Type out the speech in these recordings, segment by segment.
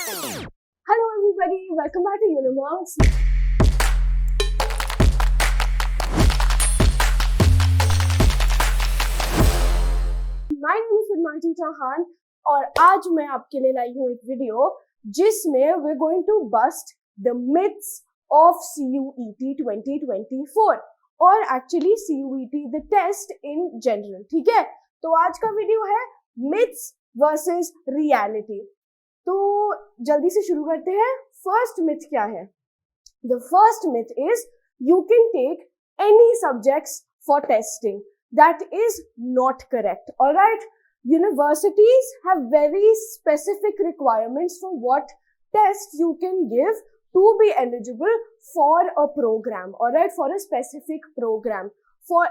Hello everybody, welcome back to Unimonks. My name is Himanshi Chauhan और आज मैं आपके लिए लाई हूँ एक वीडियो जिसमें we're going to bust the myths of CUET 2024 और actually CUET the test in general. ठीक है, तो आज का वीडियो है myths versus reality. तो जल्दी से शुरू करते हैं. फर्स्ट मिथ क्या है? The first myth is you can take any subjects for testing. That is not correct. Alright, universities have very specific requirements for what tests you can give to be eligible for a program, alright, for a specific program. For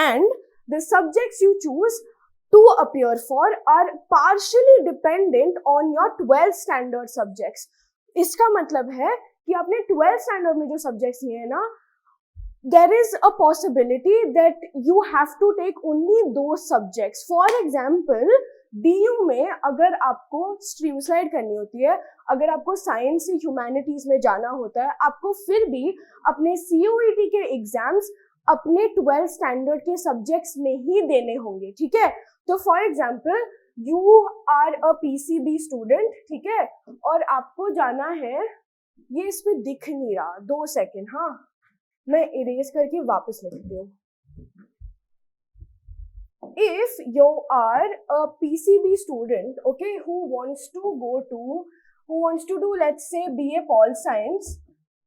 and the subjects you choose to appear for are partially dependent on your 12th standard subjects. इसका मतलब है कि आपने 12th standard में जो subjects लिए हैं ना, there is a possibility that you have to take only those subjects. For example, DU में अगर आपको stream slide करनी होती है, अगर आपको science से humanities में जाना होता है, आपको फिर भी अपने CUET के exams अपने 12th standard के subjects में ही देने होंगे. ठीक है, तो for example you are a PCB student, ठीक है, और आपको जाना है, ये इस पे दिख नहीं रहा, 2 सेकेंड, हाँ मैं इरेज करके वापस लिखती हूँ. If you are a PCB student, okay, who wants to do let's say BA pol science,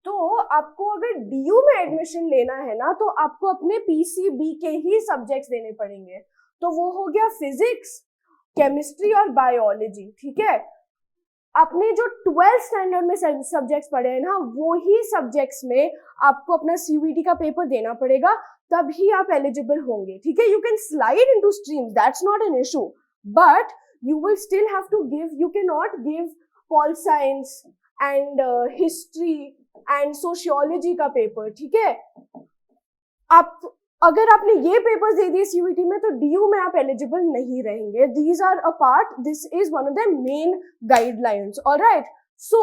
तो आपको अगर DU में एडमिशन लेना है ना, तो आपको अपने PCB के ही सब्जेक्ट्स देने पड़ेंगे. तो वो हो गया फिजिक्स, केमिस्ट्री और बायोलॉजी. ठीक है, आपने जो 12th स्टैंडर्ड में सब्जेक्ट्स पढ़े हैं ना, वो ही सब्जेक्ट्स में आपको अपना CUET का पेपर देना पड़ेगा, तभी आप एलिजिबल होंगे. ठीक है, you can slide into streams, that's not an issue, but you will still have to give, you can not give pol science and history and sociology का पेपर. ठीक है, आप अगर आपने ये पेपर्स दे दिए CUET में, तो DU में आप एलिजिबल नहीं रहेंगे. These are a part, this is one of the main guidelines. Alright, so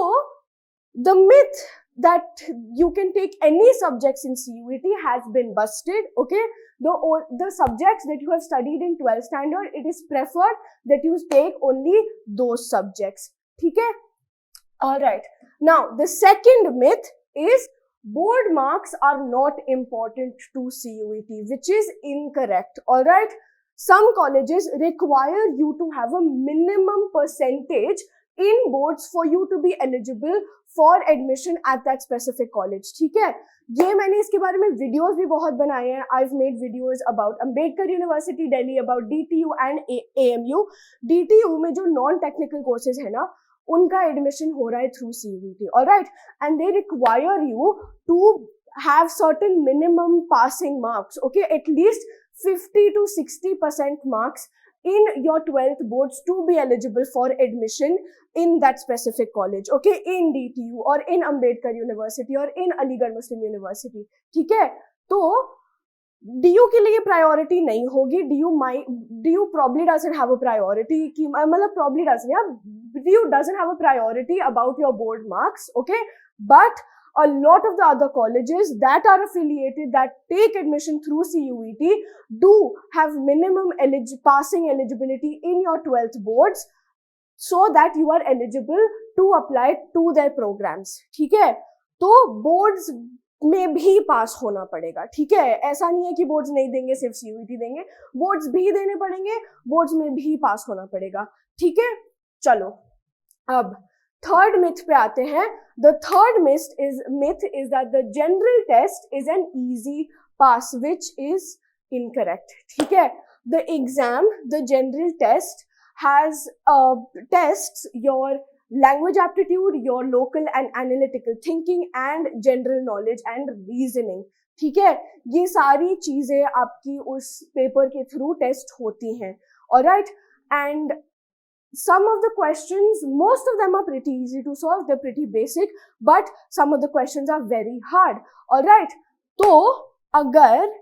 the myth that you can take any subjects in CUET has been busted. Okay, the subjects that you have studied in 12th standard, it is preferred that you take only those subjects. ठीक है, alright. Now the second myth is board marks are not important to CUET, which is incorrect. All right, some colleges require you to have a minimum percentage in boards for you to be eligible for admission at that specific college. ठीक है, ये मैंने इसके बारे में videos भी बहुत बनाए हैं. I've made videos about Ambedkar University Delhi, about DTU and AMU. DTU में जो नॉन टेक्निकल कोर्सेज है ना, उनका एडमिशन हो रहा है through CUET. Alright, and they require you to have certain minimum passing marks. Okay, at least 50 to 60% marks in your 12th boards to be eligible for admission in that specific college. Okay, in DTU or in Ambedkar University or in Aligarh Muslim University. ठीक है, तो DU के लिए priority नहीं होगी. DU probably doesn't have a priority, कि मतलब probably doesn't, yeah, DU doesn't have a priority about your board marks. Okay, but a lot of the other colleges that are affiliated, that take admission through CUET, do have minimum passing eligibility in your 12th boards, so that you are eligible to apply to their programs. ठीक है, तो boards में भी पास होना पड़ेगा. ठीक है, ऐसा नहीं है कि बोर्ड्स नहीं देंगे, सिर्फ CUET देंगे, बोर्ड्स भी देने पड़ेंगे, बोर्ड्स में भी पास होना पड़ेगा. ठीक है, चलो अब थर्ड मिथ पे आते हैं. The third myth is that the general test is an easy pass, which is incorrect. ठीक है, the general test has tests your language aptitude, your local and analytical thinking and general knowledge and reasoning. ठीक है, ये सारी चीजें आपकी उस paper के थ्रू टेस्ट होती हैं. Alright, and some of the questions, most of them are pretty easy to solve, they're pretty basic, but some of the questions are very hard. All right, तो अगर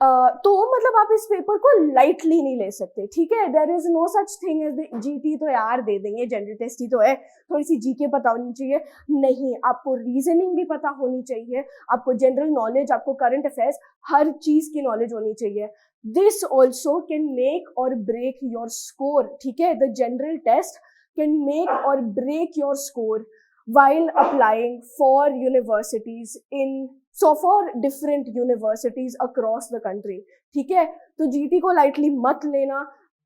तो मतलब आप इस पेपर को लाइटली नहीं ले सकते, ठीक है। There is no such thing as GT, तो यार दे देंगे, जनरल टेस्ट ही तो है, थोड़ी सी जीके पता होनी चाहिए। नहीं, आपको रीजनिंग भी पता होनी चाहिए, आपको जनरल नॉलेज, आपको करंट अफेयर्स, हर चीज की नॉलेज होनी चाहिए। This also can make or break your score, ठीक है। The general test can make or break your score while applying for universities for different universities across the country, ठीक है। तो जीटी को lightly मत लेना,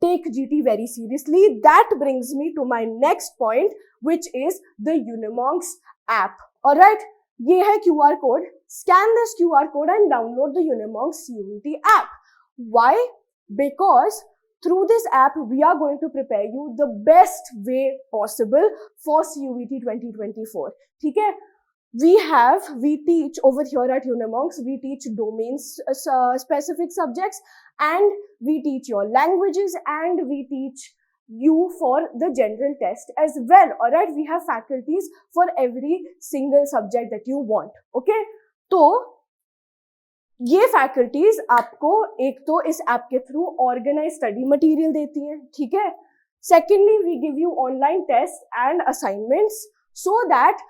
take GT very seriously. That brings me to my next point, which is the Unimonks app. Alright, ये है QR code. Scan this QR code and download the Unimonks CUET app. Why? Because through this app, we are going to prepare you the best way possible for CUET 2024. ठीक है? We teach over here at Unimonks, we teach domains specific subjects, and we teach your languages, and we teach you for the general test as well. Alright, we have faculties for every single subject that you want. Okay? तो ये faculties आपको एक तो इस app के through organise study material देती हैं, ठीक है। Secondly, we give you online test and assignments so that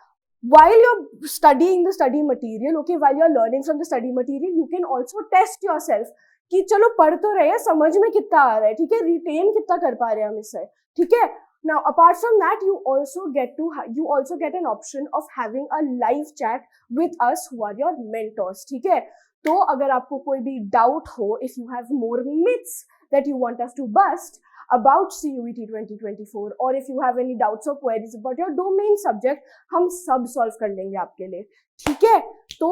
while you're studying the study material, okay, while you're learning from the study material, you can also test yourself कि चलो पढ़ तो रहे हैं, समझ में कितना आ रहा है, ठीक है, रिटेन कितना कर पा रहे हैं हम इससे, ठीक है। Now, apart from that, you also get an option of having a live chat with us who are your mentors, ठीक है। तो अगर आपको कोई भी डाउट हो, if you have more myths that you want us to bust about CUET 2024, or if you have any doubts or queries about your domain subject, हम सब solve कर लेंगे आपके लिए, ठीक है। तो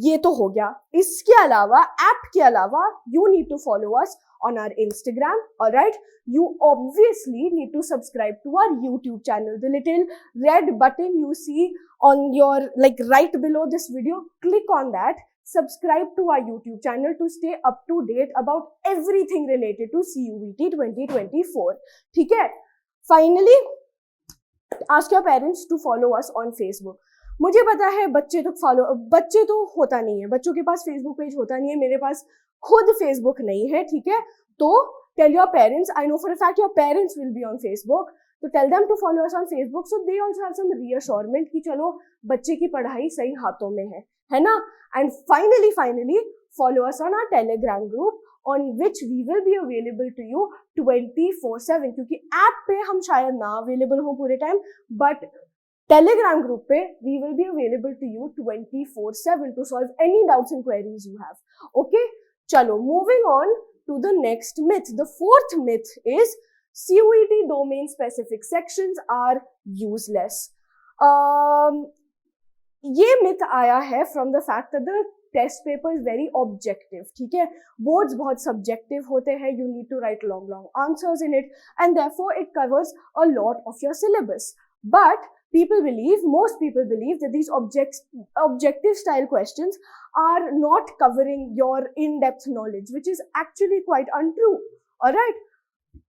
ये तो हो गया। इसके अलावा, ऐप के अलावा, you need to follow us on our Instagram, alright? You obviously need to subscribe to our YouTube channel. The little red button you see on your, like, right below this video, click on that. Subscribe to our YouTube channel to stay up to date about everything related to CUET 2024. ठीक है? Finally, ask your parents to follow us on Facebook. मुझे पता है बच्चे तो होता नहीं है, बच्चों के पास Facebook पेज होता नहीं है, मेरे पास खुद Facebook नहीं है, ठीक है। तो tell your parents, I know for a fact your parents will be on Facebook, so tell them to follow us on Facebook so they also have some reassurance कि चलो बच्चे की पढ़ाई सही हाथों में है ना। And finally, follow us on our Telegram group on which we will be available to you 24/7, क्योंकि ऐप पे हम शायद ना अवेलेबल हो पूरे टाइम, बट Telegram group पे we will be available to you 24/7 to solve any doubts and queries you have. Okay, चलो, moving on to the next myth. The fourth myth is CUET domain specific sections are useless. ये myth आया है from the fact that the test paper is very objective, ठीक है। boards बहुत subjective होते हैं, you need to write long answers in it, and therefore it covers a lot of your syllabus. But most people believe that these objective style questions are not covering your in-depth knowledge, which is actually quite untrue. Alright,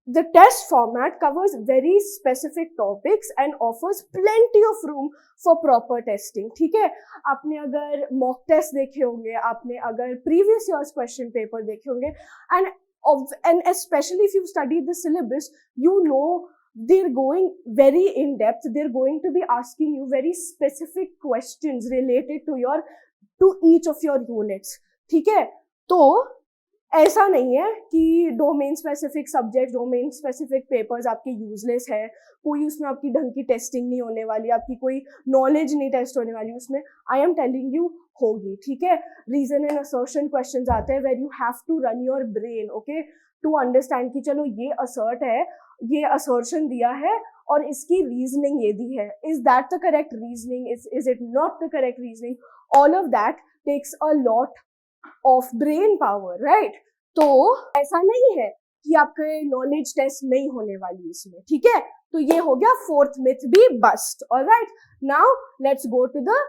the test format covers very specific topics and offers plenty of room for proper testing, ठीक है। आपने अगर mock test देखे होंगे, आपने अगर previous year's question paper देखे होंगे, and especially if you've studied the syllabus, you know they're going very in depth. They're going to be asking you very specific questions related to each of your units, ठीक है। तो ऐसा नहीं है कि domain specific subject, domain specific papers आपके useless है, कोई उसमें आपकी ढंग की टेस्टिंग नहीं होने वाली, आपकी कोई नॉलेज नहीं टेस्ट होने वाली उसमें। आई एम टेलिंग यू, होगी, ठीक है। रीजन एंड असर्शन क्वेश्चंस आते हैं where you have to run your brain, okay, to understand कि चलो ये असर्ट है, ये असर्शन दिया है और इसकी रीजनिंग ये दी है, is that the correct reasoning, is it not the correct reasoning, all of that takes a lot of brain power, right. तो ऐसा नहीं है कि आपके नॉलेज टेस्ट नहीं होने वाली इसमें, ठीक है। तो ये हो गया फोर्थ मिथ भी bust. Alright, now let's go to the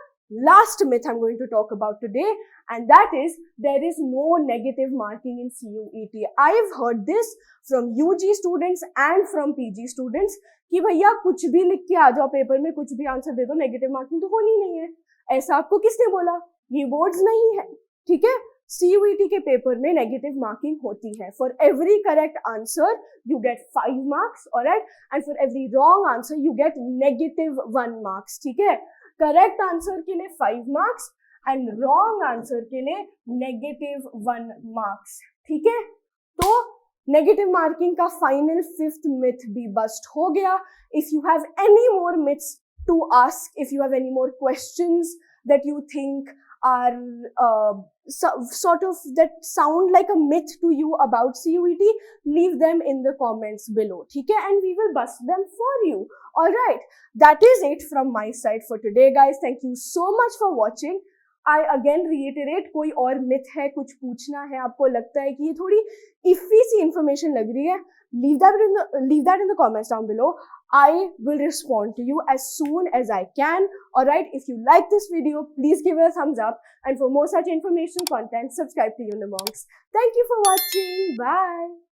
last myth I'm going to talk about today, and that is there is no negative marking in CUET. I've heard this from UG students and from PG students कि भैया कुछ भी लिख के आ जाओ paper में, कुछ भी आंसर दे दो, नेगेटिव मार्किंग तो होनी नहीं है। ऐसा आपको किसने बोला? ये बोर्ड्स नहीं है, ठीक है। CUET के पेपर में नेगेटिव मार्किंग होती है. For every correct answer you get 5 marks, alright, and for every wrong answer you get -1 marks. ठीक है, करेक्ट आंसर के लिए 5 marks एंड रॉन्ग आंसर के लिए -1 marks. ठीक है, तो नेगेटिव मार्किंग का फाइनल 5th myth भी बस्ट हो गया. If you have any more myths to ask, if you have any more questions that you think are sort of that sound like a myth to you about CUET, leave them in the comments below. ठीक है, and we will bust them for you. All right, that is it from my side for today, guys. Thank you so much for watching. I again reiterate, कोई और myth है, कुछ पूछना है, आपको लगता है कि ये थोड़ी इफी सी information लग रही है, leave that in the comments down below. I will respond to you as soon as I can. Alright, if you like this video, please give it a thumbs up. And for more such informational content, subscribe to Unimonks. Thank you for watching. Bye.